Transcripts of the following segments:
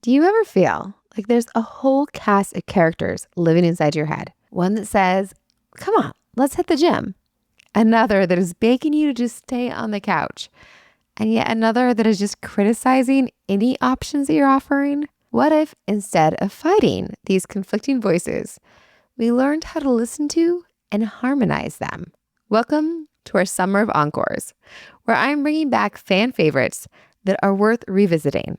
Do you ever feel like there's a whole cast of characters living inside your head? One that says, come on, let's hit the gym. Another that is begging you to just stay on the couch. And yet another that is just criticizing any options that you're offering. What if instead of fighting these conflicting voices, we learned how to listen to and harmonize them? Welcome to our Summer of Encores, where I'm bringing back fan favorites that are worth revisiting,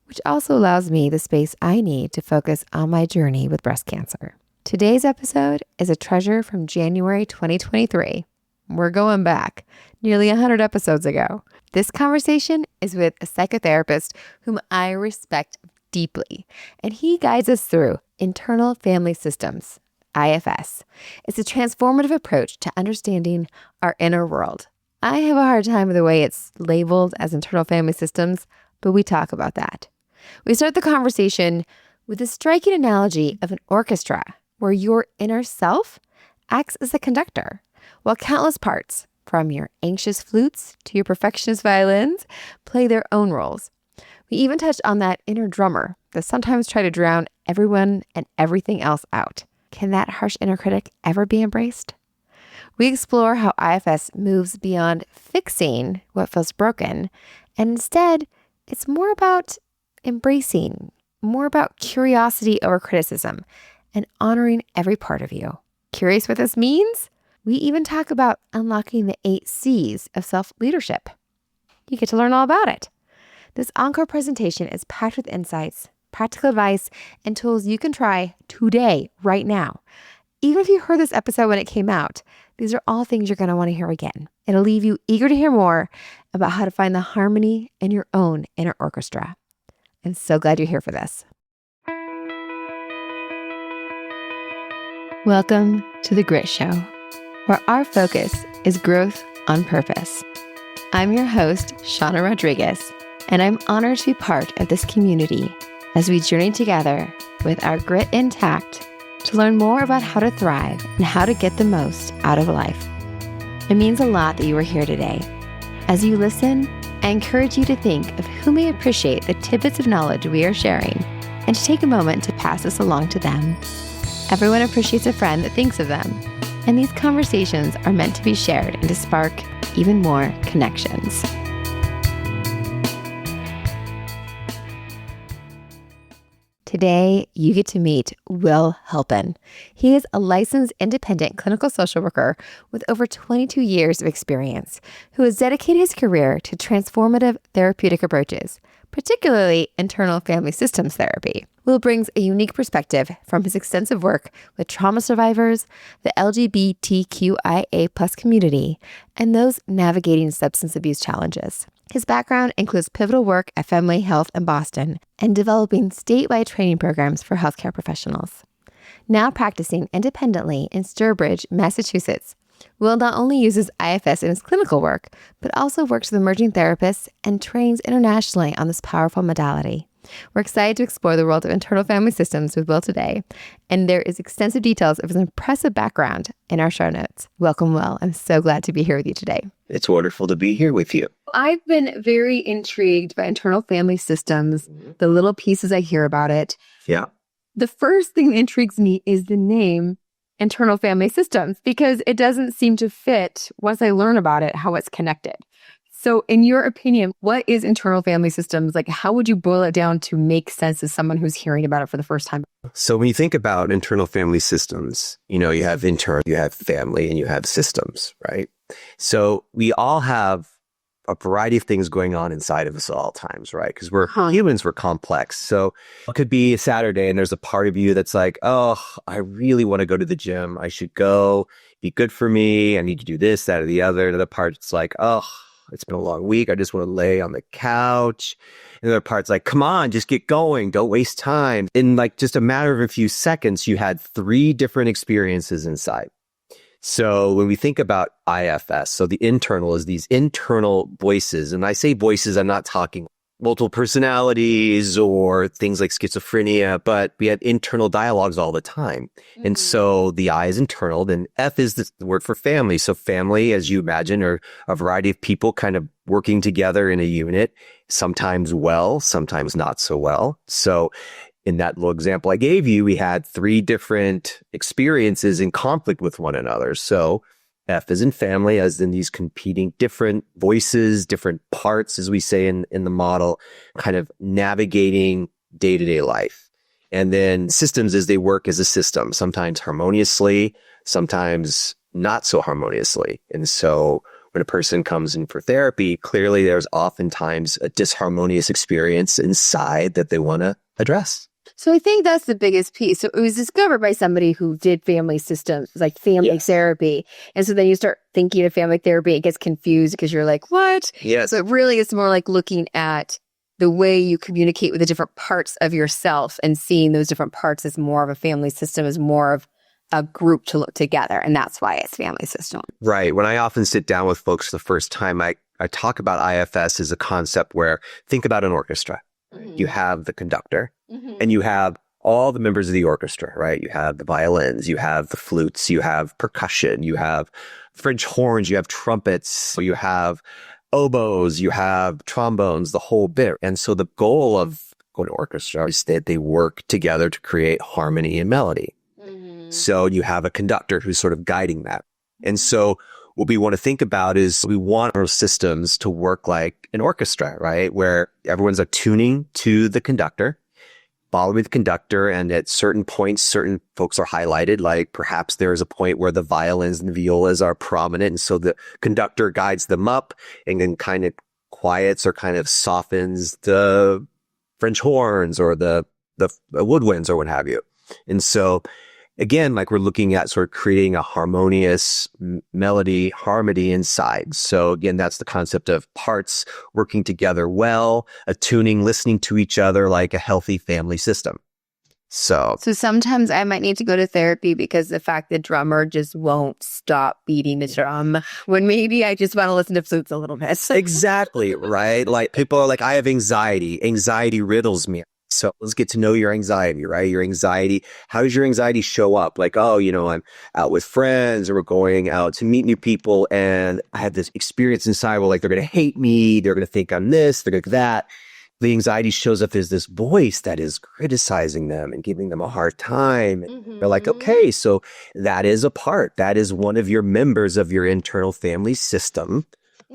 which also allows me the space I need to focus on my journey with breast cancer. Today's episode is a treasure from January 2023. We're going back nearly 100 episodes ago. This conversation is with a psychotherapist whom I respect deeply, and he guides us through internal family systems, IFS. It's a transformative approach to understanding our inner world. I have a hard time with the way it's labeled as internal family systems, but we talk about that. We start the conversation with a striking analogy of an orchestra where your inner self acts as a conductor, while countless parts, from your anxious flutes to your perfectionist violins, play their own roles. We even touch on that inner drummer that sometimes try to drown everyone and everything else out. Can that harsh inner critic ever be embraced? We explore how IFS moves beyond fixing what feels broken, and instead, it's more about embracing, more about curiosity over criticism, and honoring every part of you. Curious what this means? We even talk about unlocking the 8 C's of self-leadership. You get to learn all about it. This encore presentation is packed with insights, practical advice, and tools you can try today, right now. Even if you heard this episode when it came out, these are all things you're going to want to hear again. It'll leave you eager to hear more about how to find the harmony in your own inner orchestra. I'm so glad you're here for this. Welcome to The Grit Show, where our focus is growth on purpose. I'm your host, Shawna Rodrigues, and I'm honored to be part of this community as we journey together with our grit intact to learn more about how to thrive and how to get the most out of life. It means a lot that you are here today. As you listen, I encourage you to think of who may appreciate the tidbits of knowledge we are sharing and to take a moment to pass this along to them. Everyone appreciates a friend that thinks of them, and these conversations are meant to be shared and to spark even more connections. Today, you get to meet Will Halpin. He is a licensed independent clinical social worker with over 22 years of experience who has dedicated his career to transformative therapeutic approaches, particularly internal family systems therapy. Will brings a unique perspective from his extensive work with trauma survivors, the LGBTQIA+ community, and those navigating substance abuse challenges. His background includes pivotal work at Family Health in Boston and developing statewide training programs for healthcare professionals. Now practicing independently in Sturbridge, Massachusetts, Will not only uses IFS in his clinical work, but also works with emerging therapists and trains internationally on this powerful modality. We're excited to explore the world of internal family systems with Will today, and there is extensive details of his impressive background in our show notes. Welcome, Will. I'm so glad to be here with you today. It's wonderful to be here with you. I've been very intrigued by internal family systems, the little pieces I hear about it. Yeah. The first thing that intrigues me is the name internal family systems, because it doesn't seem to fit, once I learn about it, how it's connected. So in your opinion, what is internal family systems? Like, how would you boil it down to make sense as someone who's hearing about it for the first time? So when you think about internal family systems, you have internal, you have family, and you have systems, right? So we all have a variety of things going on inside of us at all times, right? Because we're humans, we're complex. So it could be a Saturday and there's a part of you that's like, oh, I really want to go to the gym. I should go, be good for me. I need to do this, that, or the other. Another part, it's like, oh, it's been a long week. I just want to lay on the couch. Another part's like, come on, just get going. Don't waste time. In like just a matter of a few seconds, you had 3 different experiences inside. So when we think about IFS, so the internal is these internal voices. And I say voices, I'm not talking multiple personalities or things like schizophrenia, but we have internal dialogues all the time. And so the I is internal, then F is the word for family. So family, as you imagine, are a variety of people kind of working together in a unit, sometimes well, sometimes not so well. So in that little example I gave you, we had 3 different experiences in conflict with one another. So F is in family, as in these competing different voices, different parts, as we say in the model, kind of navigating day-to-day life. And then systems is they work as a system, sometimes harmoniously, sometimes not so harmoniously. And so when a person comes in for therapy, clearly there's oftentimes a disharmonious experience inside that they want to address. So I think that's the biggest piece. So it was discovered by somebody who did family systems, like family therapy. And so then you start thinking of family therapy, it gets confused because you're like, what? Yes. So it really is more like looking at the way you communicate with the different parts of yourself and seeing those different parts as more of a family system, as more of a group to look together. And that's why it's family system. Right. When I often sit down with folks the first time, I talk about IFS as a concept where, think about an orchestra. You have the conductor and you have all the members of the orchestra, right? You have the violins, you have the flutes, you have percussion, you have French horns, you have trumpets, you have oboes, you have trombones, the whole bit. And so the goal of an orchestra is that they work together to create harmony and melody. So you have a conductor who's sort of guiding that. And so what we want to think about is we want our systems to work like an orchestra, right? Where everyone's attuning to the conductor, following the conductor. And at certain points, certain folks are highlighted, like perhaps there is a point where the violins and the violas are prominent. And so the conductor guides them up and then kind of quiets or kind of softens the French horns or the woodwinds or what have you. And so again, like we're looking at sort of creating a harmonious melody, harmony inside. So again, that's the concept of parts working together well, attuning, listening to each other like a healthy family system. So sometimes I might need to go to therapy because the fact the drummer just won't stop beating the drum when maybe I just want to listen to flutes a little bit. exactly, right? Like people are like, I have anxiety. Anxiety riddles me. So let's get to know your anxiety, right? Your anxiety. How does your anxiety show up? Like, oh, I'm out with friends or we're going out to meet new people and I have this experience inside where like they're going to hate me. They're going to think I'm this, they're going to that. The anxiety shows up as this voice that is criticizing them and giving them a hard time. And they're like, okay, so that is a part. That is one of your members of your internal family system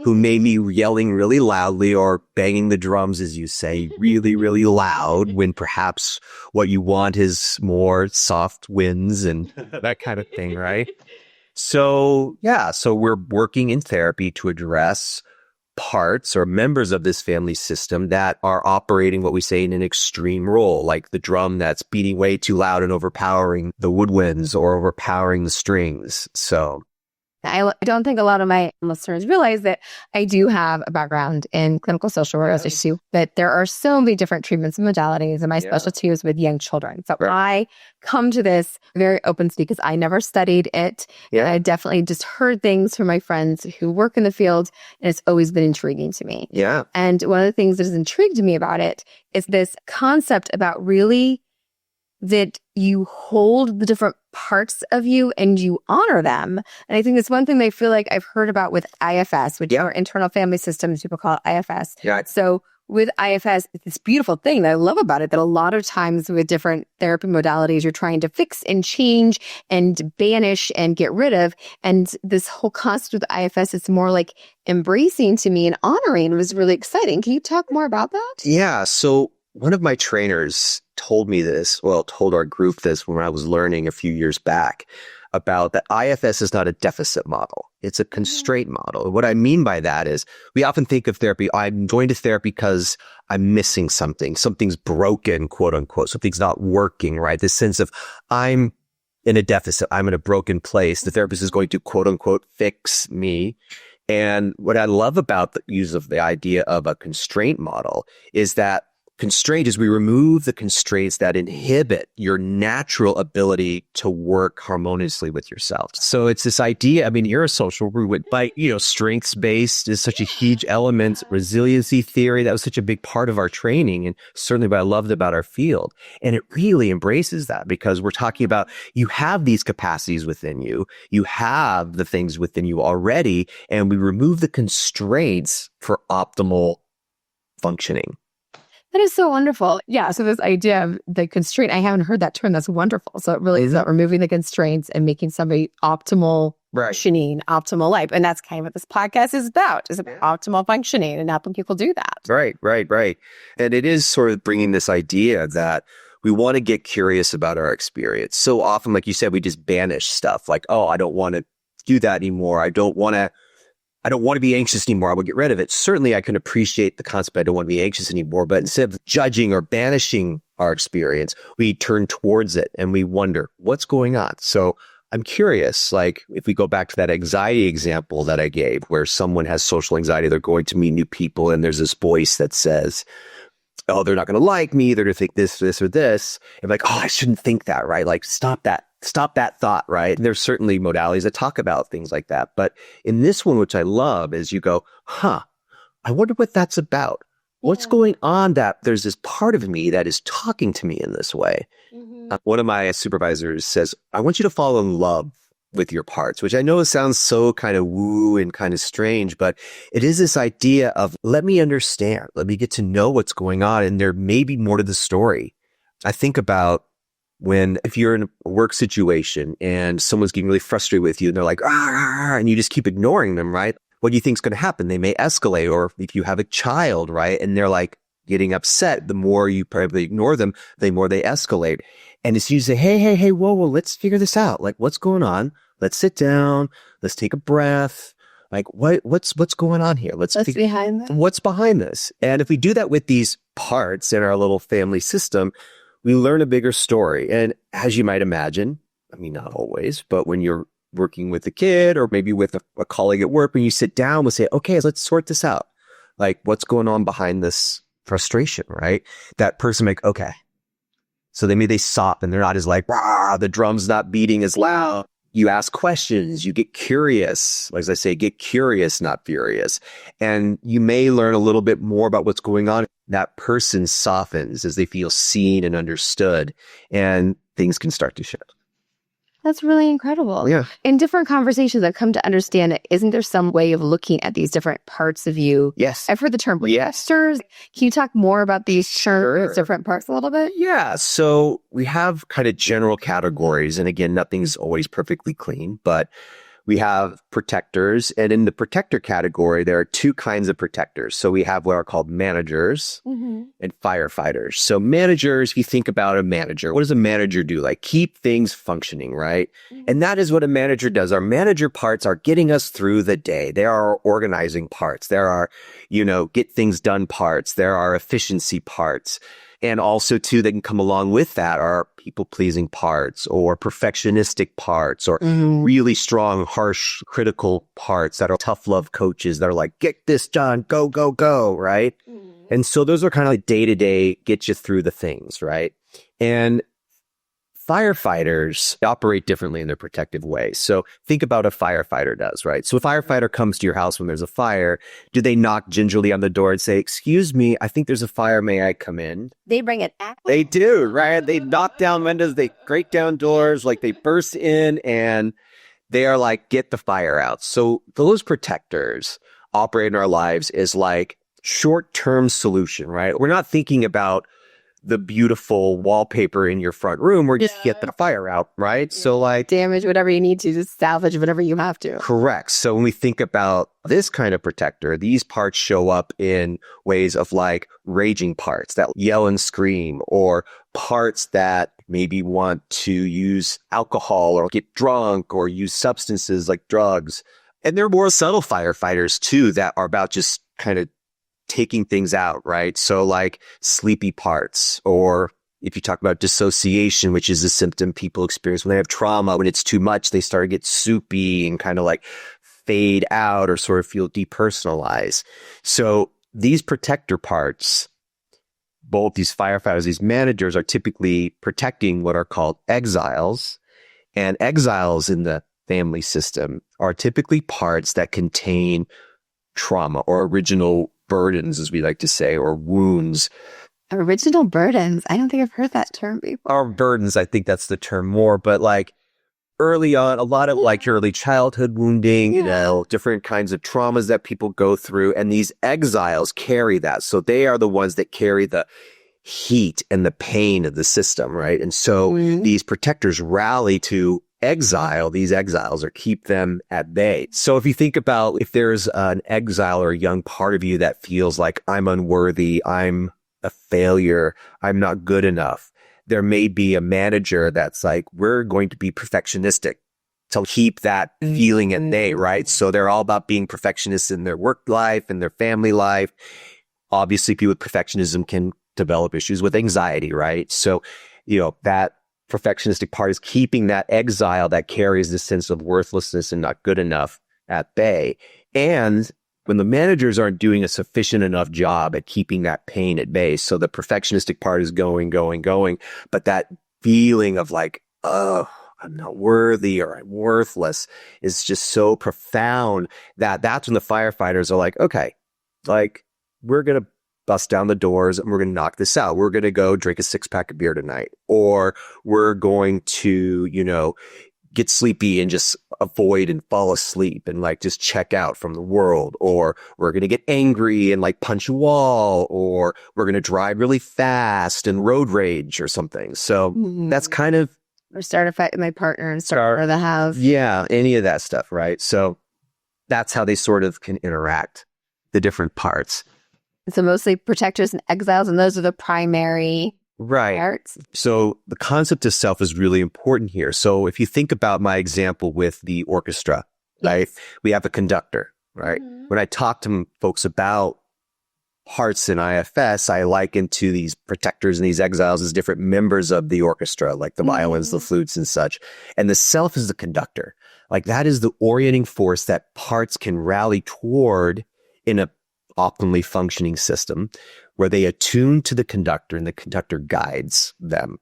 who may be yelling really loudly or banging the drums, as you say, really, really loud when perhaps what you want is more soft winds and that kind of thing, right? So, so we're working in therapy to address parts or members of this family system that are operating what we say in an extreme role, like the drum that's beating way too loud and overpowering the woodwinds or overpowering the strings. So I don't think a lot of my listeners realize that I do have a background in clinical social work issue, but there are so many different treatments and modalities, and my specialty is with young children. So I come to this very open because I never studied it. I definitely just heard things from my friends who work in the field, and it's always been intriguing to me. And one of the things that has intrigued me about it is this concept about really that you hold the different parts of you and you honor them. And I think that's one thing that I feel like I've heard about with IFS, which are internal family systems. People call it IFS. So with IFS, it's this beautiful thing that I love about it, that a lot of times with different therapy modalities, you're trying to fix and change and banish and get rid of. And this whole concept with IFS is more like embracing to me and honoring. It was really exciting. Can you talk more about that? Yeah. So one of my trainers told our group this when I was learning a few years back about that IFS is not a deficit model. It's a constraint model. And what I mean by that is we often think of therapy, I'm going to therapy because I'm missing something. Something's broken, quote unquote. Something's not working, right? This sense of I'm in a deficit. I'm in a broken place. The therapist is going to, quote unquote, fix me. And what I love about the use of the idea of a constraint model is that constraint is we remove the constraints that inhibit your natural ability to work harmoniously with yourself. So it's this idea, I mean, you're a social root, but, strengths-based is such a huge element. Resiliency theory, that was such a big part of our training, and certainly what I loved about our field. And it really embraces that, because we're talking about you have these capacities within you. You have the things within you already, and we remove the constraints for optimal functioning. That is so wonderful. Yeah. So this idea of the constraint, I haven't heard that term. That's wonderful. So it really is about removing the constraints and making somebody optimal functioning, optimal life. And that's kind of what this podcast is about optimal functioning and helping people do that. Right. And it is sort of bringing this idea that we want to get curious about our experience. So often, like you said, we just banish stuff like, oh, I don't want to do that anymore. I don't want to be anxious anymore. I will get rid of it. Certainly, I can appreciate the concept. I don't want to be anxious anymore. But instead of judging or banishing our experience, we turn towards it and we wonder what's going on. So I'm curious, like if we go back to that anxiety example that I gave, where someone has social anxiety, they're going to meet new people, and there's this voice that says, oh, they're not going to like me. They're going to think this, or this. And like, oh, I shouldn't think that, right? Like, stop that thought, right? And there's certainly modalities that talk about things like that. But in this one, which I love, is you go, I wonder what that's about. What's going on that there's this part of me that is talking to me in this way? One of my supervisors says, I want you to fall in love with your parts, which I know sounds so kind of woo and kind of strange, but it is this idea of let me understand, let me get to know what's going on, and there may be more to the story. I think about if you're in a work situation and someone's getting really frustrated with you and they're like, and you just keep ignoring them, right? What do you think is going to happen? They may escalate. Or if you have a child, right, and they're like getting upset, the more you probably ignore them, the more they escalate. And as soon as you say, hey, whoa, let's figure this out. Like, what's going on? Let's sit down. Let's take a breath. Like, what's going on here? What's behind that? What's behind this? And if we do that with these parts in our little family system, we learn a bigger story. And as you might imagine, I mean, not always, but when you're working with a kid or maybe with a colleague at work, when you sit down, we'll say, okay, let's sort this out. Like, what's going on behind this frustration, right? That person okay. So they stop and they're not as like, the drum's not beating as loud. You ask questions, you get curious. As I say, get curious, not furious. And you may learn a little bit more about what's going on. That person softens as they feel seen and understood, and things can start to shift. That's really incredible. Yeah. In different conversations, I've come to understand it. Isn't there some way of looking at these different parts of you? Yes. I've heard the term registers. Can you talk more about these different parts a little bit? Yeah. So we have kind of general categories. And again, nothing's always perfectly clean, but we have protectors. And in the protector category, there are two kinds of protectors. So we have what are called managers and firefighters. So managers, if you think about a manager, what does a manager do? Like keep things functioning, right? And that is what a manager does. Our manager parts are getting us through the day. There are organizing parts. There are, get things done parts. There are efficiency parts. And also, too, that can come along with that are people-pleasing parts or perfectionistic parts or really strong, harsh, critical parts that are tough love coaches that are like, get this done, go, go, go, right? And so those are kind of like day-to-day, get you through the things, right? And firefighters operate differently in their protective way. So think about a firefighter does, right? So a firefighter comes to your house when there's a fire. Do they knock gingerly on the door and say, excuse me, I think there's a fire. May I come in? They bring it out. They do, right? They knock down windows. They break down doors. Like they burst in and they are like, get the fire out. So those protectors operate in our lives as like short-term solution, right? We're not thinking about the beautiful wallpaper in your front room, or just get the fire out, right? So like damage whatever you need to, just salvage whatever you have to. Correct. So when we think about this kind of protector, these parts show up in ways of like raging parts that yell and scream, or parts that maybe want to use alcohol or get drunk or use substances like drugs. And there are more subtle firefighters too that are about just kind of taking things out, right? So like sleepy parts, or if you talk about dissociation, which is a symptom people experience when they have trauma, when it's too much, they start to get soupy and kind of like fade out or sort of feel depersonalized. So these protector parts, both these firefighters, these managers are typically protecting what are called exiles. And exiles in the family system are typically parts that contain trauma or original burdens, as we like to say, or wounds. Original burdens. I don't think I've heard that term before. Or burdens, I think that's the term more, but like early on, a lot of like early childhood wounding, you know, different kinds of traumas that people go through. And these exiles carry that. So they are the ones that carry the heat and the pain of the system, right? And so these protectors rally to exile these exiles or keep them at bay. So if you think about if there's an exile or a young part of you that feels like I'm unworthy, I'm a failure, I'm not good enough, there may be a manager that's like, we're going to be perfectionistic to keep that feeling at bay, right? So they're all about being perfectionists in their work life and their family life. Obviously, people with perfectionism can develop issues with anxiety, right? So, you know, that perfectionistic part is keeping that exile that carries this sense of worthlessness and not good enough at bay. And when the managers aren't doing a sufficient enough job at keeping that pain at bay, so the perfectionistic part is going, but that feeling of like, oh, I'm not worthy or I'm worthless is just so profound that that's when the firefighters are like, okay, like we're going to bust down the doors and we're going to knock this out. We're going to go drink a 6-pack of beer tonight, or we're going to, you know, get sleepy and just avoid and fall asleep and like just check out from the world, or we're going to get angry and like punch a wall, or we're going to drive really fast and road rage or something. So that's kind of, or start a fight with my partner and start for the house. Yeah, any of that stuff, right? So that's how they sort of can interact, the different parts. So mostly protectors and exiles, and those are the primary parts. So the concept of self is really important here. So if you think about my example with the orchestra, right? We have a conductor, right? When I talk to folks about parts in IFS, I liken to these protectors and these exiles as different members of the orchestra, like the violins, the flutes and such. And the self is the conductor. Like that is the orienting force that parts can rally toward in a optimally functioning system where they attune to the conductor and the conductor guides them.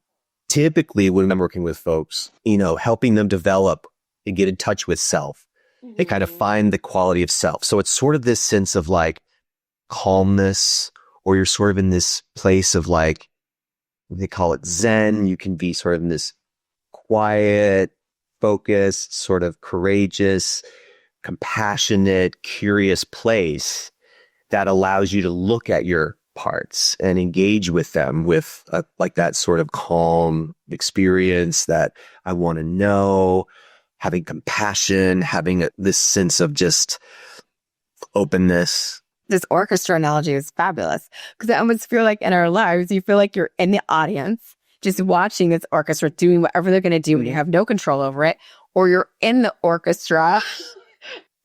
Typically, when I'm working with folks, you know, helping them develop and get in touch with self, they kind of find the quality of self. So it's sort of this sense of like calmness, or you're sort of in this place of like, they call it Zen. You can be sort of in this quiet, focused, sort of courageous, compassionate, curious place that allows you to look at your parts and engage with them with like that sort of calm experience that I want to know, having compassion, having this sense of just openness. This orchestra analogy is fabulous because I almost feel like in our lives, you feel like you're in the audience just watching this orchestra doing whatever they're going to do and you have no control over it, or you're in the orchestra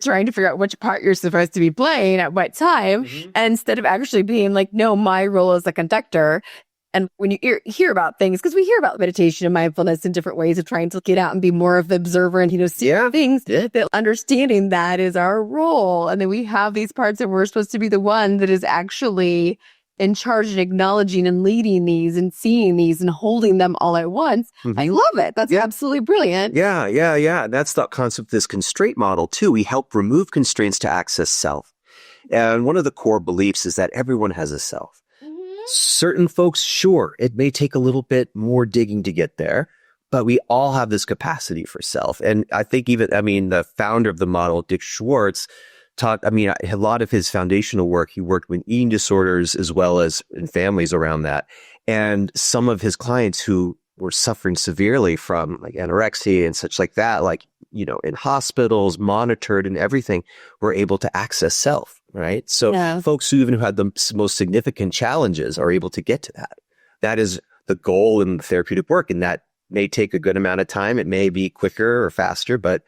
trying to figure out which part you're supposed to be playing at what time, and instead of actually being like, no, my role as a conductor. And when you hear about things, because we hear about meditation and mindfulness in different ways of trying to get out and be more of the observer and, you know, see things, that understanding that is our role. And then we have these parts that we're supposed to be the one that is actually in charge and acknowledging and leading these and seeing these and holding them all at once. I love it. That's absolutely brilliant. Yeah. That's the concept of this constraint model too. We help remove constraints to access self. And one of the core beliefs is that everyone has a self. Certain folks, sure, it may take a little bit more digging to get there, but we all have this capacity for self. And I think the founder of the model, Dick Schwartz, a lot of his foundational work, he worked with eating disorders as well as in families around that. And some of his clients who were suffering severely from like anorexia and such like that, like, you know, in hospitals, monitored and everything, were able to access self, right? So folks who had the most significant challenges are able to get to that. That is the goal in therapeutic work. And that may take a good amount of time. It may be quicker or faster, but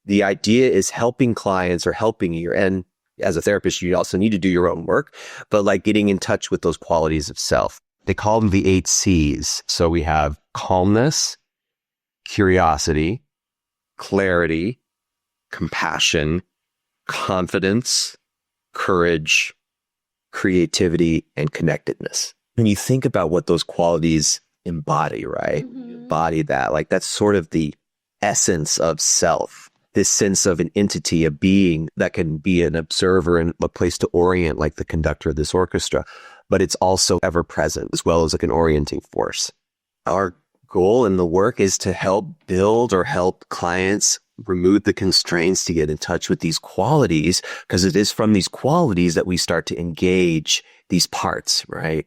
the idea is helping clients or helping you. And as a therapist, you also need to do your own work, but like getting in touch with those qualities of self. They call them the 8 C's. So we have calmness, curiosity, clarity, compassion, confidence, courage, creativity, and connectedness. when you think about what those qualities embody, right? Embody that, like that's sort of the essence of self, this sense of an entity, a being that can be an observer and a place to orient, like the conductor of this orchestra, but it's also ever present as well as like an orienting force. Our goal in the work is to help build or help clients remove the constraints to get in touch with these qualities, because it is from these qualities that we start to engage these parts, right?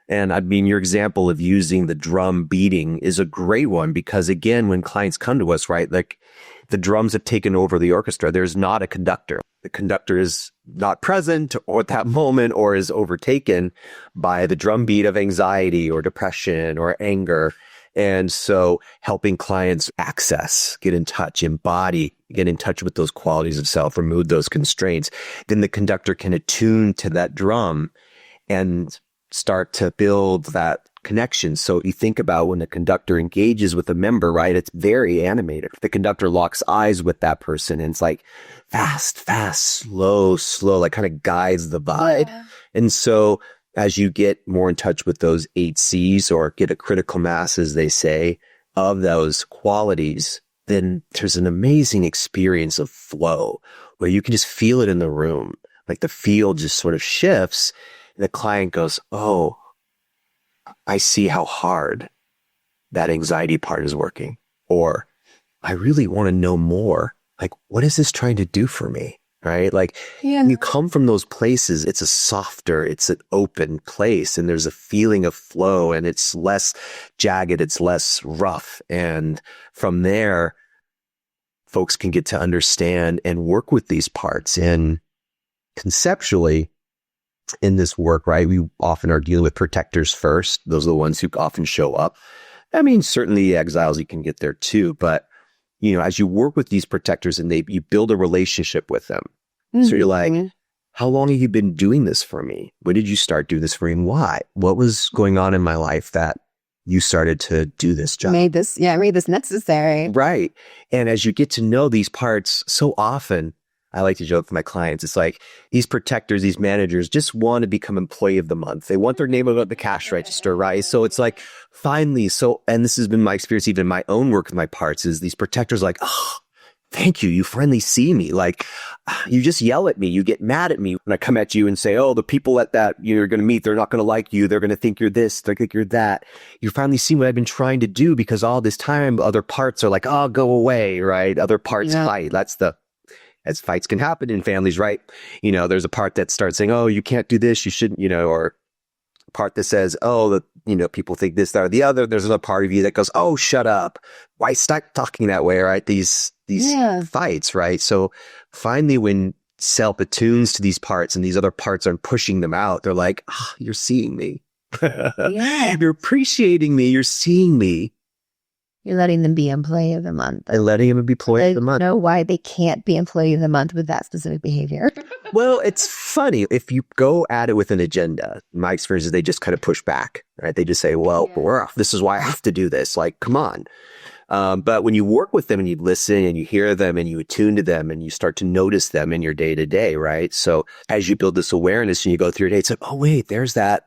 And I mean, your example of using the drum beating is a great one because, again, when clients come to us, right, like the drums have taken over the orchestra. There's not a conductor. The conductor is not present or at that moment or is overtaken by the drum beat of anxiety or depression or anger. And so helping clients access, get in touch, embody, get in touch with those qualities of self, remove those constraints, then the conductor can attune to that drum and start to build that connection. So you think about when the conductor engages with a member, right? It's very animated. The conductor locks eyes with that person and it's like fast, fast, slow, slow, like kind of guides the vibe. Yeah. And so as you get more in touch with those 8 C's or get a critical mass, as they say, of those qualities, then there's an amazing experience of flow where you can just feel it in the room. Like the field just sort of shifts. The client goes, oh, I see how hard that anxiety part is working. Or I really want to know more. Like, what is this trying to do for me? Right? Like, when you come from those places, it's a softer, it's an open place. And there's a feeling of flow and it's less jagged, it's less rough. And from there, folks can get to understand and work with these parts. And conceptually, in this work, right, we often are dealing with protectors first. Those are the ones who often show up. I mean, certainly exiles, you can get there too. But, you know, as you work with these protectors and you build a relationship with them. So you're like, how long have you been doing this for me? When did you start doing this for me and why? What was going on in my life that you started to do this job? Made this necessary. Right. And as you get to know these parts, so often, I like to joke with my clients. It's like these protectors, these managers just want to become employee of the month. They want their name on the cash register, right? So it's like finally, and this has been my experience, even in my own work with my parts, is these protectors like, oh, thank you. You finally see me. Like you just yell at me. You get mad at me when I come at you and say, oh, the people at that you're going to meet, they're not going to like you. They're going to think you're this. They're going to think you're that. You finally see what I've been trying to do because all this time, other parts are like, oh, go away, right? Other parts fight. As fights can happen in families, right? You know, there's a part that starts saying, oh, you can't do this, you shouldn't, you know, or a part that says, oh, you know, people think this, that, or the other. There's another part of you that goes, oh, shut up. Why stop talking that way, right? These fights, right? So finally, when self attunes to these parts and these other parts aren't pushing them out, they're like, oh, you're seeing me. You're appreciating me. You're seeing me. You're letting them be employee of the month. And letting them be employee of the month. Know why they can't be employee of the month with that specific behavior. Well, it's funny. If you go at it with an agenda, my experience is they just kind of push back, right? They just say, well, this is why I have to do this. Like, come on. But when you work with them and you listen and you hear them and you attune to them and you start to notice them in your day to day, right? So as you build this awareness and you go through your day, it's like, oh, wait, there's that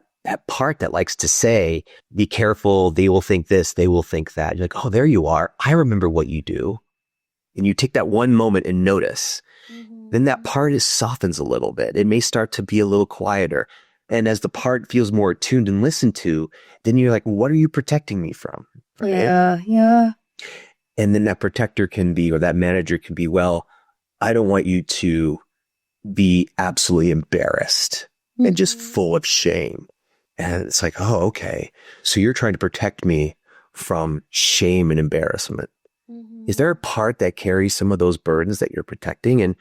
part that likes to say, be careful, they will think this, they will think that. You're like, oh, there you are. I remember what you do. And you take that one moment and notice. Then that part softens a little bit. It may start to be a little quieter. And as the part feels more attuned and listened to, then you're like, what are you protecting me from? Right? Yeah. And then that protector can be, or that manager can be, well, I don't want you to be absolutely embarrassed and just full of shame. And it's like, oh, okay. So you're trying to protect me from shame and embarrassment. Is there a part that carries some of those burdens that you're protecting? And,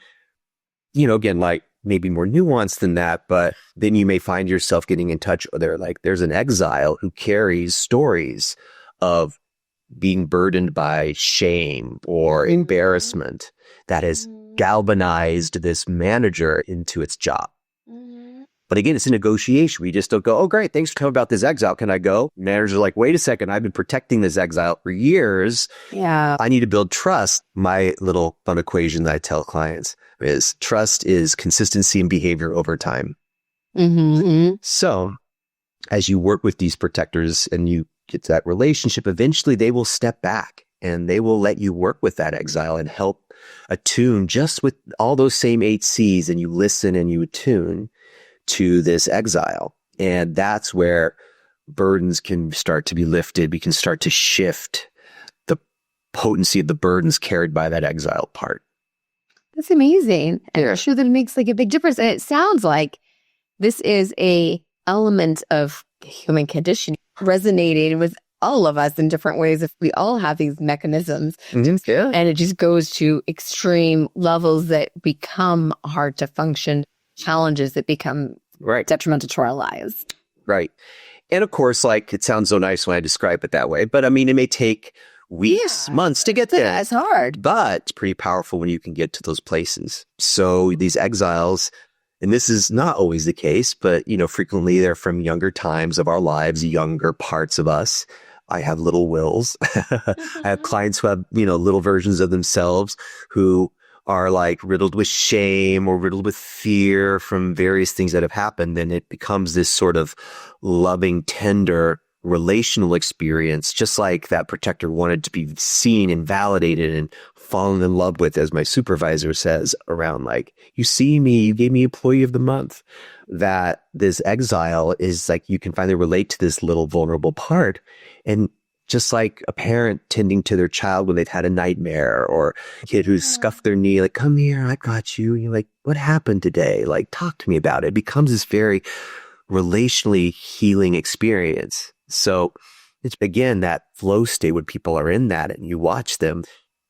you know, again, like maybe more nuanced than that, but then you may find yourself getting in touch with there's an exile who carries stories of being burdened by shame or embarrassment that has galvanized this manager into its job. But again, it's a negotiation. We just don't go, oh, great, thanks for telling me about this exile. Can I go? Managers are like, wait a second, I've been protecting this exile for years. Yeah. I need to build trust. My little fun equation that I tell clients is trust is consistency in behavior over time. So as you work with these protectors and you get to that relationship, eventually they will step back and they will let you work with that exile and help attune just with all those same 8 C's, and you listen and you attune to this exile. And that's where burdens can start to be lifted. We can start to shift the potency of the burdens carried by that exile part. That's amazing. And I'm sure that it makes like a big difference. And it sounds like this is a element of the human condition resonating with all of us in different ways. If we all have these mechanisms, Yeah. and it just goes to extreme levels that become hard to function, challenges that become Right. detrimental to our lives. Right. And of course, like, it sounds so nice when I describe it that way, but I mean, it may take weeks, months to get there. It's hard. But it's pretty powerful when you can get to those places. So these exiles, and this is not always the case, but, you know, frequently they're from younger times of our lives, younger parts of us. I have little Wills. I have clients who have, you know, little versions of themselves who are like riddled with shame or riddled with fear from various things that have happened. And it becomes this sort of loving, tender relational experience, just like that protector wanted to be seen and validated and fallen in love with, as my supervisor says, around like, you see me, you gave me employee of the month. That this exile is like, you can finally relate to this little vulnerable part. And just like a parent tending to their child when they've had a nightmare, or a kid who's scuffed their knee, like, come here, I got you. And you're like, what happened today? Like, talk to me about it. It becomes this very relationally healing experience. So it's, again, that flow state when people are in that and you watch them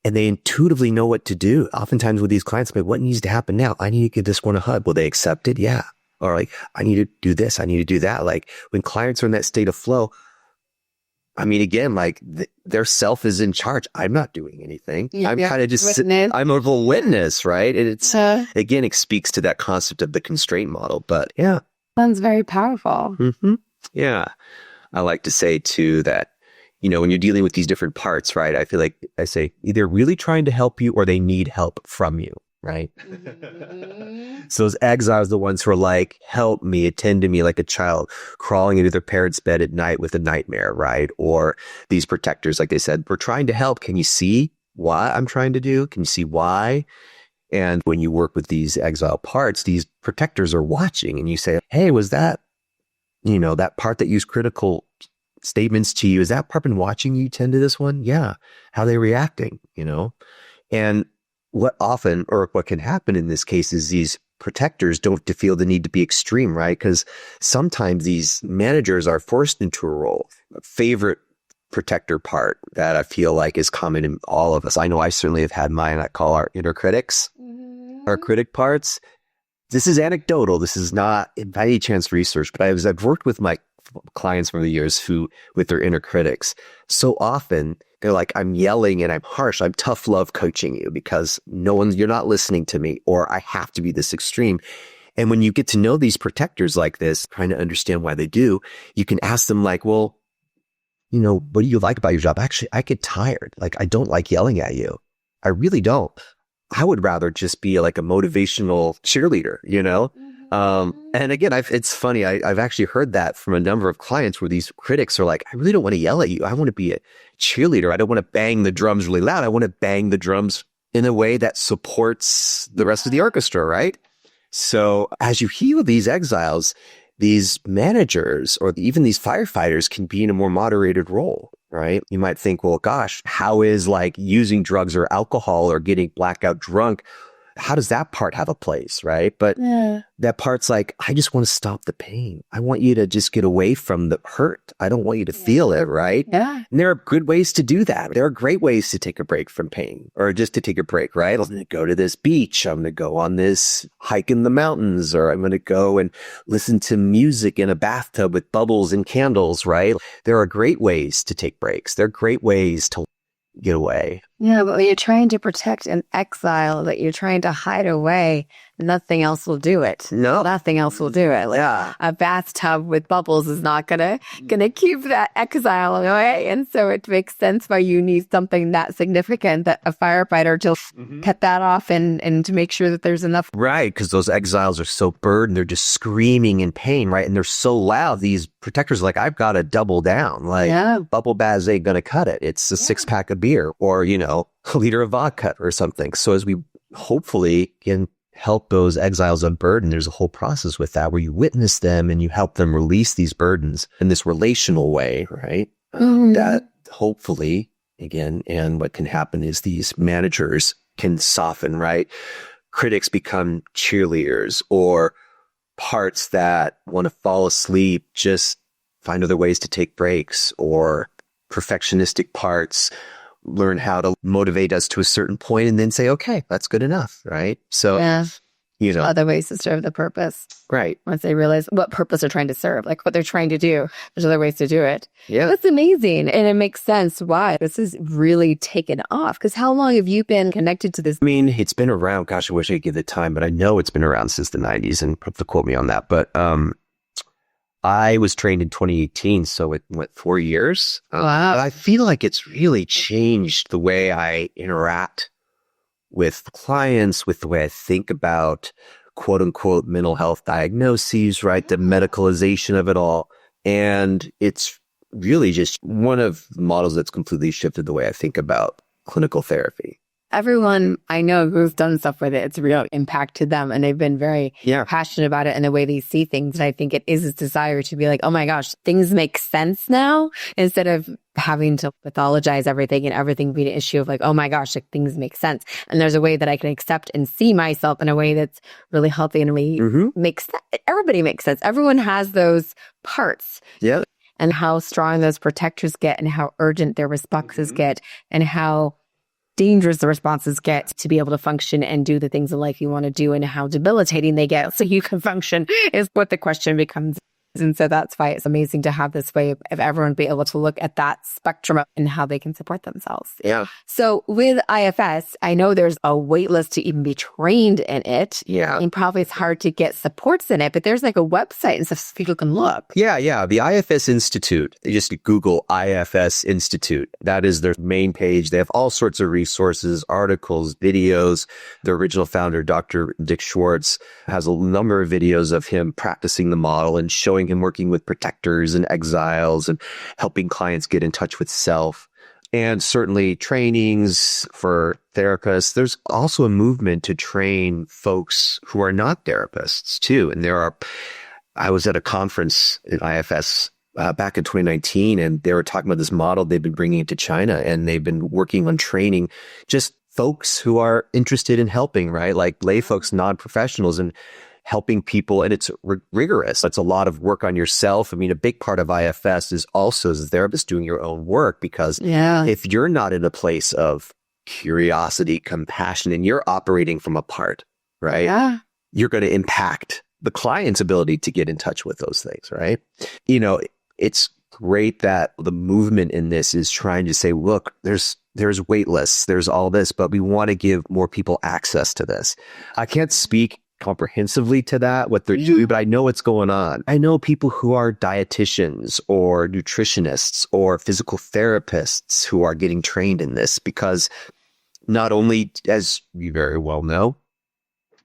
and they intuitively know what to do. Oftentimes with these clients, I'm like, what needs to happen now? I need to give this one a hug. Will they accept it? Yeah. Or like, I need to do this. I need to do that. Like, when clients are in that state of flow, I mean, again, like, their self is in charge. I'm not doing anything. I'm kind of just, I'm a little witness, right? And it's, again, it speaks to that concept of the constraint model, but yeah. Sounds very powerful. Mm-hmm. Yeah. I like to say too that, you know, when you're dealing with these different parts, right? I feel like I say either really trying to help you or they need help from you, right? So those exiles are the ones who are like, help me, attend to me, like a child crawling into their parents' bed at night with a nightmare, right? Or these protectors, like they said, we're trying to help. Can you see what I'm trying to do? Can you see why? And when you work with these exile parts, these protectors are watching, and you say, hey, was that, you know, that part that used critical statements to you, is that part been watching you tend to this one? Yeah. How are they reacting, you know? And what often, or what can happen in this case, is these protectors don't feel the need to be extreme, right? Because sometimes these managers are forced into a role. A favorite protector part that I feel like is common in all of us. I know I certainly have had mine. I call our inner critics, our critic parts. This is anecdotal. This is not by any chance research, but I've worked with my clients over the years who, with their inner critics, so often they're like, I'm yelling and I'm harsh. I'm tough love coaching you because you're not listening to me, or I have to be this extreme. And when you get to know these protectors like this, trying to understand why they do, you can ask them like, well, you know, what do you like about your job? Actually, I get tired. Like, I don't like yelling at you. I really don't. I would rather just be like a motivational cheerleader, you know? And again, it's funny. I've actually heard that from a number of clients where these critics are like, I really don't want to yell at you. I want to be a cheerleader. I don't want to bang the drums really loud. I want to bang the drums in a way that supports the rest of the orchestra, right? So as you heal these exiles, these managers or even these firefighters can be in a more moderated role, right? You might think, well, gosh, how is like using drugs or alcohol or getting blackout drunk, how does that part have a place, right? But that part's like, I just want to stop the pain. I want you to just get away from the hurt. I don't want you to feel it, right? Yeah. And there are good ways to do that. There are great ways to take a break from pain, or just to take a break, right? I'm going to go to this beach. I'm going to go on this hike in the mountains, or I'm going to go and listen to music in a bathtub with bubbles and candles, right? There are great ways to take breaks. There are great ways to get away. Yeah, but when you're trying to protect an exile that you're trying to hide away, nothing else will do it. No. Nothing else will do it. Like Yeah. a bathtub with bubbles is not gonna keep that exile away. And so it makes sense why you need something that significant that a firefighter to cut that off and to make sure that there's enough. Right, because those exiles are so burdened, they're just screaming in pain, right? And they're so loud. These protectors are like, I've got to double down. Like, bubble baths ain't going to cut it. It's a 6-pack of beer or, a liter of vodka or something. So as we hopefully can help those exiles unburden, there's a whole process with that where you witness them and you help them release these burdens in this relational way, right? That hopefully, again, and what can happen is these managers can soften, right? Critics become cheerleaders, or parts that want to fall asleep just find other ways to take breaks, or perfectionistic parts learn how to motivate us to a certain point and then say, okay, that's good enough, right? So, Other ways to serve the purpose. Right. Once they realize what purpose they're trying to serve, like what they're trying to do, there's other ways to do it. Yeah. That's amazing. And it makes sense why this is really taken off. Because how long have you been connected to this? I mean, it's been around, gosh, I wish I could give the time, but I know it's been around since the 90s, and have to quote me on that. But I was trained in 2018, so it went 4 years. Wow. I feel like it's really changed the way I interact with clients, with the way I think about quote unquote mental health diagnoses, right? The medicalization of it all. And it's really just one of the models that's completely shifted the way I think about clinical therapy. Everyone I know who's done stuff with it, it's real impact to them. And they've been very passionate about it and the way they see things. And I think it is this desire to be like, oh my gosh, things make sense now, instead of having to pathologize everything and everything being an issue of like, oh my gosh, like things make sense. And there's a way that I can accept and see myself in a way that's really healthy and really makes sense. Everybody makes sense. Everyone has those parts. Yeah. And how strong those protectors get and how urgent their responses get and how dangerous the responses get to be able to function and do the things in life you want to do, and how debilitating they get so you can function is what the question becomes. And so that's why it's amazing to have this way of everyone be able to look at that spectrum and how they can support themselves. Yeah. So with IFS, I know there's a wait list to even be trained in it. Yeah. And probably it's hard to get supports in it, but there's like a website and stuff so people can look. Yeah. The IFS Institute, you just Google IFS Institute. That is their main page. They have all sorts of resources, articles, videos. Their original founder, Dr. Dick Schwartz, has a number of videos of him practicing the model and showing him working with protectors and exiles and helping clients get in touch with self. And certainly trainings for therapists. There's also a movement to train folks who are not therapists too. And I was at a conference at IFS back in 2019, and they were talking about this model they've been bringing it to China, and they've been working on training just folks who are interested in helping, right? Like lay folks, non-professionals, and helping people. And it's rigorous. It's a lot of work on yourself. I mean, a big part of IFS is also as a therapist doing your own work, because if you're not in a place of curiosity, compassion, and you're operating from a part, right? Yeah. You're going to impact the client's ability to get in touch with those things, right? It's great that the movement in this is trying to say, look, there's wait lists, there's all this, but we want to give more people access to this. I can't speak comprehensively to that, what they're doing, but I know what's going on. I know people who are dietitians or nutritionists or physical therapists who are getting trained in this, because not only, as you very well know,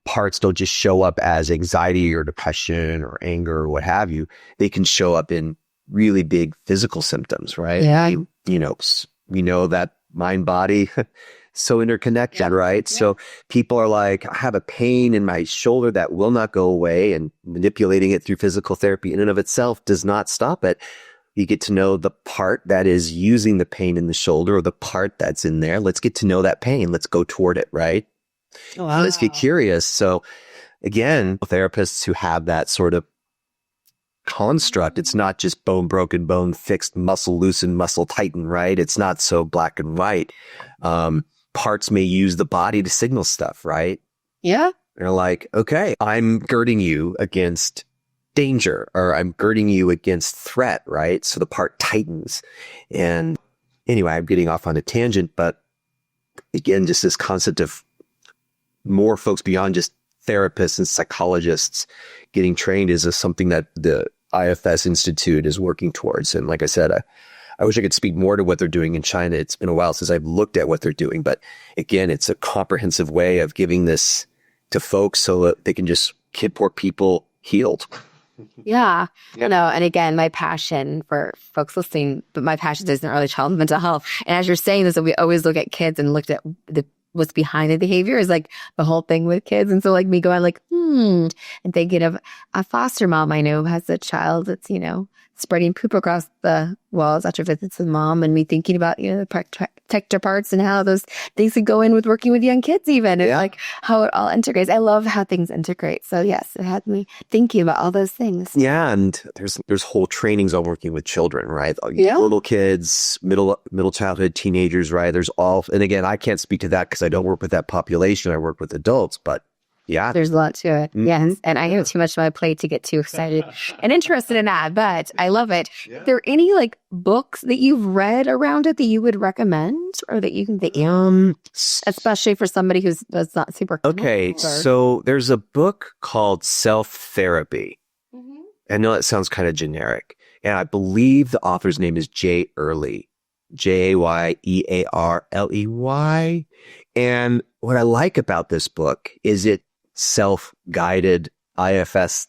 parts don't just show up as anxiety or depression or anger or what have you. They can show up in really big physical symptoms, right? Yeah. We know that mind body so interconnected, right? Yeah. So people are like, I have a pain in my shoulder that will not go away, and manipulating it through physical therapy in and of itself does not stop it. You get to know the part that is using the pain in the shoulder, or the part that's in there. Let's get to know that pain. Let's go toward it, right? Wow. Let's get curious. So again, therapists who have that sort of construct, it's not just bone broken, bone fixed, muscle loosened, muscle tightened, right? It's not so black and white. Parts may use the body to signal stuff, right? Yeah. They're like, okay, I'm girding you against danger, or I'm girding you against threat, right? So the part tightens. And anyway, I'm getting off on a tangent, but again, just this concept of more folks beyond just therapists and psychologists getting trained is something that the IFS Institute is working towards. And like I said, I wish I could speak more to what they're doing in China. It's been a while since I've looked at what they're doing. But again, it's a comprehensive way of giving this to folks so that they can just support people healed. Yeah. And again, my passion for folks listening, but my passion is in early childhood mental health. And as you're saying this, we always look at kids and looked at what's behind the behavior is like the whole thing with kids. And so like me going like, and thinking of a foster mom I know who has a child that's, spreading poop across the walls after visits with mom, and me thinking about, the protector parts and how those things could go in with working with young kids even, and like how it all integrates. I love how things integrate. So yes, it had me thinking about all those things. Yeah, and there's whole trainings on working with children, right? Little kids, middle childhood, teenagers, right? There's all, and again, I can't speak to that because I don't work with that population. I work with adults, but yeah. There's a lot to it. Mm-hmm. Yes. And I have too much on my plate to get too excited and interested in that, but I love it. Yeah. Are there any like books that you've read around it that you would recommend or that you can think, especially for somebody that's not super okay. So there's a book called Self-Therapy. Mm-hmm. I know that sounds kind of generic. And I believe the author's name is Jay Earley, Jayearley. And what I like about this book is it self-guided IFS.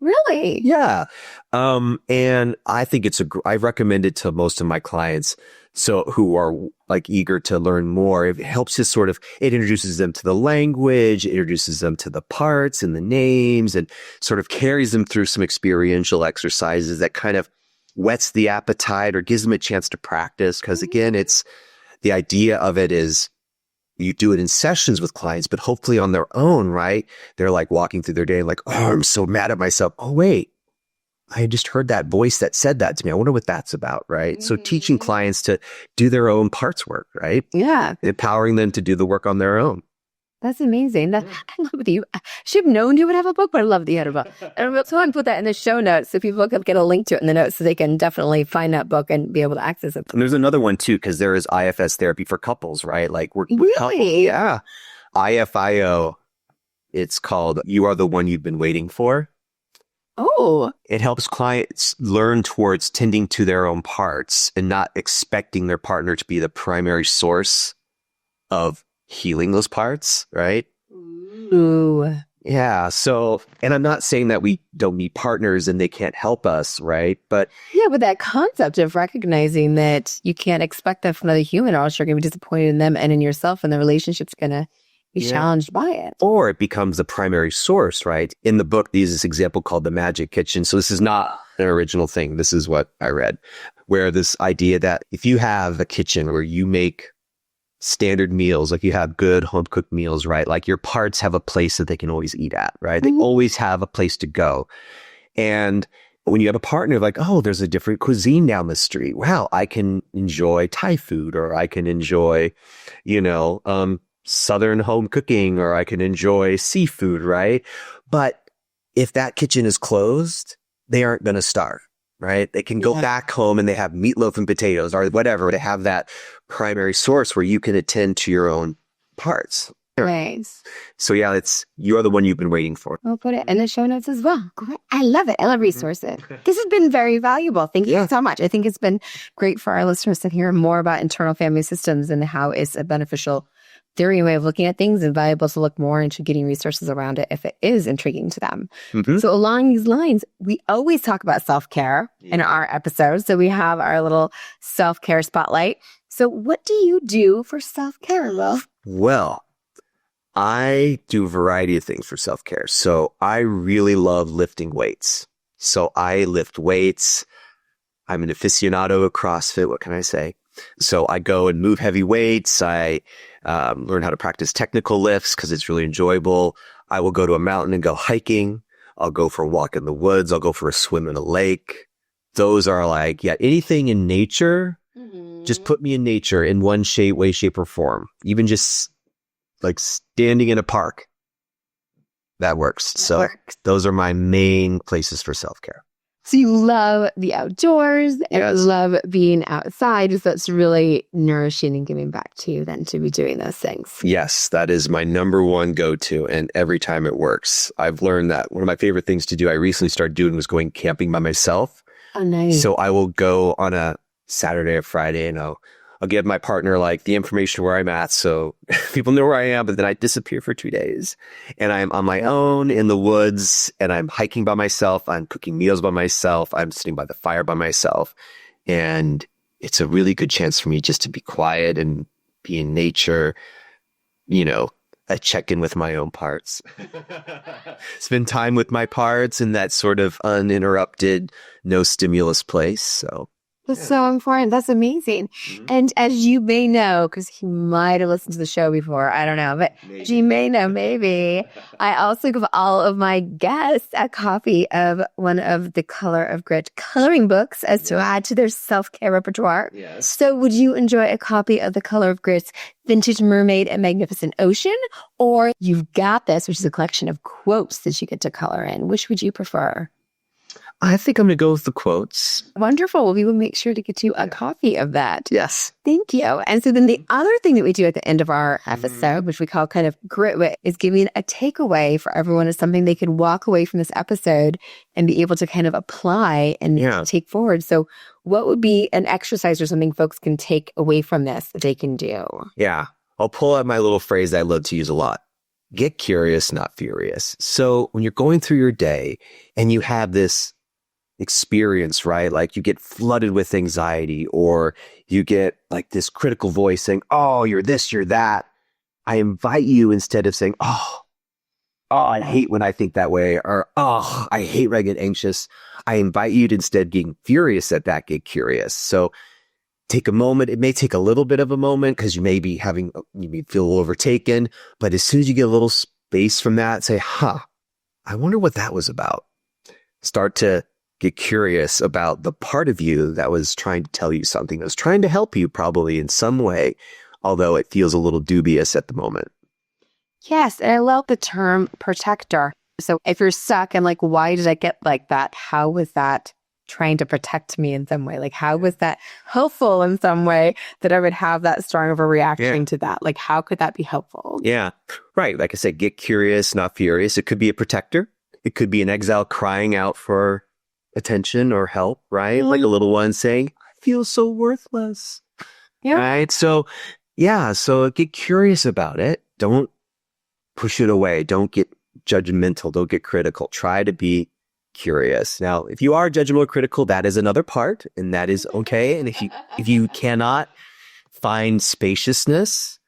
Really? Yeah. And I think I recommend it to most of my clients. So who are like eager to learn more. It helps to it introduces them to the language, it introduces them to the parts and the names, and sort of carries them through some experiential exercises that kind of whets the appetite or gives them a chance to practice. Because again, the idea of it is, you do it in sessions with clients, but hopefully on their own, right? They're like walking through their day like, oh, I'm so mad at myself. Oh, wait, I just heard that voice that said that to me. I wonder what that's about, right? Mm-hmm. So teaching clients to do their own parts work, right? Yeah. Empowering them to do the work on their own. That's amazing. I love that you should have known you would have a book, but I love that you had a book. And so I can put that in the show notes so people can get a link to it in the notes so they can definitely find that book and be able to access it. And there's another one too, because there is IFS therapy for couples, right? Like we're really? Couples. Yeah. IFIO. It's called You Are the One You've Been Waiting For. Oh. It helps clients learn towards tending to their own parts and not expecting their partner to be the primary source of healing those parts, right? Ooh. Yeah. So, and I'm not saying that we don't need partners and they can't help us, right? But yeah, but that concept of recognizing that you can't expect that from another human, or else you're going to be disappointed in them and in yourself, and the relationship's going to be challenged by it. Or it becomes the primary source, right? In the book, there's this example called the Magic Kitchen. So this is not an original thing. This is what I read, where this idea that if you have a kitchen where you make standard meals, like you have good home cooked meals, right? Like your parts have a place that they can always eat at, right? Mm-hmm. They always have a place to go. And when you have a partner, like, oh, there's a different cuisine down the street. Wow, I can enjoy Thai food, or I can enjoy, Southern home cooking, or I can enjoy seafood, right? But if that kitchen is closed, they aren't going to starve. Right? They can go back home and they have meatloaf and potatoes or whatever. They have that primary source where you can attend to your own parts. Right. So yeah, you're the one you've been waiting for. We'll put it in the show notes as well. Great. I love it. I love resources. This has been very valuable. Thank you so much. I think it's been great for our listeners to hear more about internal family systems and how it's a beneficial theory and way of looking at things, and valuable to look more into getting resources around it if it is intriguing to them. Mm-hmm. So along these lines, we always talk about self-care in our episodes. So we have our little self-care spotlight. So what do you do for self-care, Will? Well, I do a variety of things for self-care. So I really love lifting weights. So I lift weights. I'm an aficionado of CrossFit. What can I say? So I go and move heavy weights. I learn how to practice technical lifts because it's really enjoyable. I will go to a mountain and go hiking. I'll go for a walk in the woods. I'll go for a swim in a lake. Those are like, anything in nature. Mm-hmm. Just put me in nature in one way, shape, or form. Even just like standing in a park. That works. Those are my main places for self-care. So you love the outdoors and love being outside. So that's really nourishing and giving back to you then to be doing those things. Yes, that is my number one go-to. And every time it works. I've learned that one of my favorite things to do, I recently started doing, was going camping by myself. Oh, nice. So I will go on a Saturday or Friday, and I'll give my partner like the information where I'm at, so people know where I am, but then I disappear for 2 days and I'm on my own in the woods, and I'm hiking by myself. I'm cooking meals by myself. I'm sitting by the fire by myself. And it's a really good chance for me just to be quiet and be in nature, I check in with my own parts, spend time with my parts in that sort of uninterrupted, no stimulus place. So that's so important. That's amazing. Mm-hmm. And as you may know, because he might have listened to the show before, I don't know, but maybe. You may know, maybe, I also give all of my guests a copy of one of the Color of Grit coloring books as to add to their self-care repertoire. Yes. So would you enjoy a copy of the Color of Grit's Vintage Mermaid and Magnificent Ocean? Or You've Got This, which is a collection of quotes that you get to color in. Which would you prefer? I think I'm going to go with the quotes. Wonderful. Well, we will make sure to get you a copy of that. Yes. Thank you. And so then the other thing that we do at the end of our episode, which we call kind of Grit Wit, is giving a takeaway for everyone as something they can walk away from this episode and be able to kind of apply and take forward. So what would be an exercise or something folks can take away from this that they can do? Yeah. I'll pull out my little phrase that I love to use a lot. Get curious, not furious. So when you're going through your day and you have this experience, right? Like you get flooded with anxiety, or you get like this critical voice saying, oh, you're this, you're that. I invite you, instead of saying, oh, I hate when I think that way, or, oh, I hate when I get anxious. I invite you to instead getting furious at that, get curious. So take a moment. It may take a little bit of a moment because you may feel a little overtaken, but as soon as you get a little space from that, say, I wonder what that was about. Start to get curious about the part of you that was trying to tell you something, that was trying to help you probably in some way, although it feels a little dubious at the moment. Yes, and I love the term protector. So if you're stuck and like, why did I get like that? How was that trying to protect me in some way? Like, how was that helpful in some way that I would have that strong of a reaction to that? Like, how could that be helpful? Yeah, right. Like I said, get curious, not furious. It could be a protector. It could be an exile crying out for attention or help, right? Like a little one saying, I feel so worthless. Yeah. Right. So get curious about it. Don't push it away. Don't get judgmental. Don't get critical. Try to be curious. Now, if you are judgmental or critical, that is another part, and that is okay. And if you cannot find spaciousness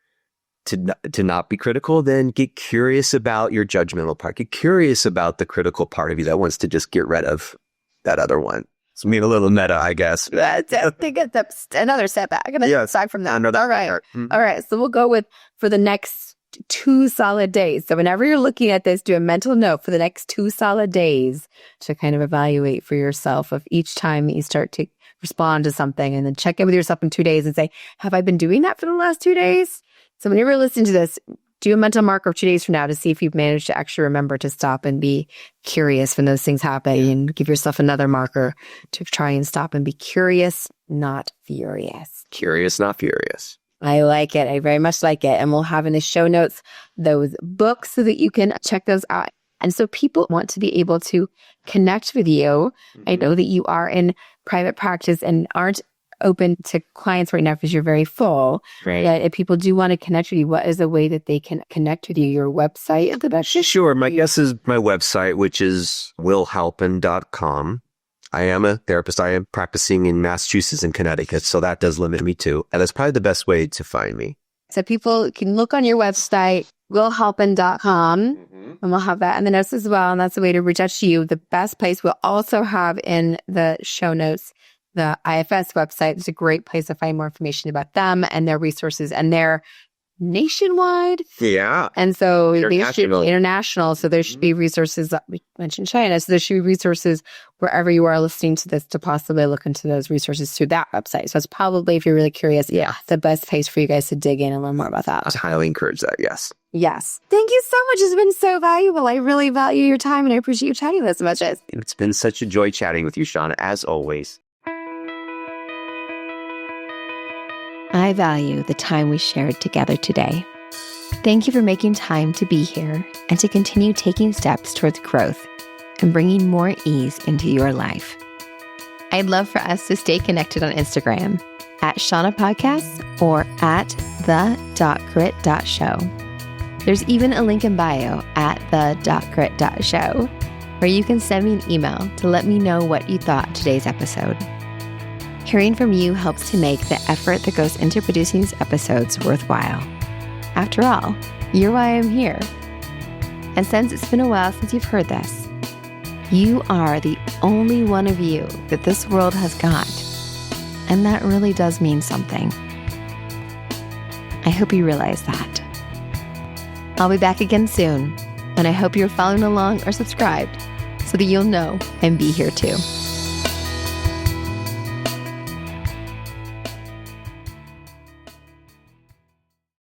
to not be critical, then get curious about your judgmental part. Get curious about the critical part of you that wants to just get rid of that other one. So a little meta, I guess. I think it's another setback. And aside from that. All right. All right. So we'll go with for the next 2 solid days. So whenever you're looking at this, do a mental note for the next 2 solid days to kind of evaluate for yourself of each time that you start to respond to something, and then check in with yourself in 2 days and say, have I been doing that for the last 2 days? So whenever you're listening to this, do a mental marker of 2 days from now to see if you've managed to actually remember to stop and be curious when those things happen, and give yourself another marker to try and stop and be curious, not furious. Curious, not furious. I like it. I very much like it. And we'll have in the show notes those books so that you can check those out. And so people want to be able to connect with you. I know that you are in private practice and aren't open to clients right now because you're very full. Right. Yet if people do want to connect with you, what is a way that they can connect with you? Your website at the best? Sure. My guess is my website, which is willhalpin.com. I am a therapist. I am practicing in Massachusetts and Connecticut, so that does limit me too. And that's probably the best way to find me. So people can look on your website, willhalpin.com, and we'll have that in the notes as well. And that's the way to reach out to you. The best place we'll also have in the show notes the IFS website. It's a great place to find more information about them and their resources and their nationwide. Yeah. And so International. international. So there should be resources. We mentioned China. So there should be resources wherever you are listening to this to possibly look into those resources through that website. So it's probably, if you're really curious, the best place for you guys to dig in and learn more about that. I highly encourage that. Yes. Yes. Thank you so much. It's been so valuable. I really value your time and I appreciate you chatting with us so much. It's been such a joy chatting with you, Shawna, as always. I value the time we shared together today. Thank you for making time to be here and to continue taking steps towards growth and bringing more ease into your life. I'd love for us to stay connected on Instagram at Shawna Podcasts or at the.grit.show. There's even a link in bio at the.grit.show where you can send me an email to let me know what you thought of today's episode. Hearing from you helps to make the effort that goes into producing these episodes worthwhile. After all, you're why I'm here. And since it's been a while since you've heard this, you are the only one of you that this world has got. And that really does mean something. I hope you realize that. I'll be back again soon, and I hope you're following along or subscribed so that you'll know and be here too.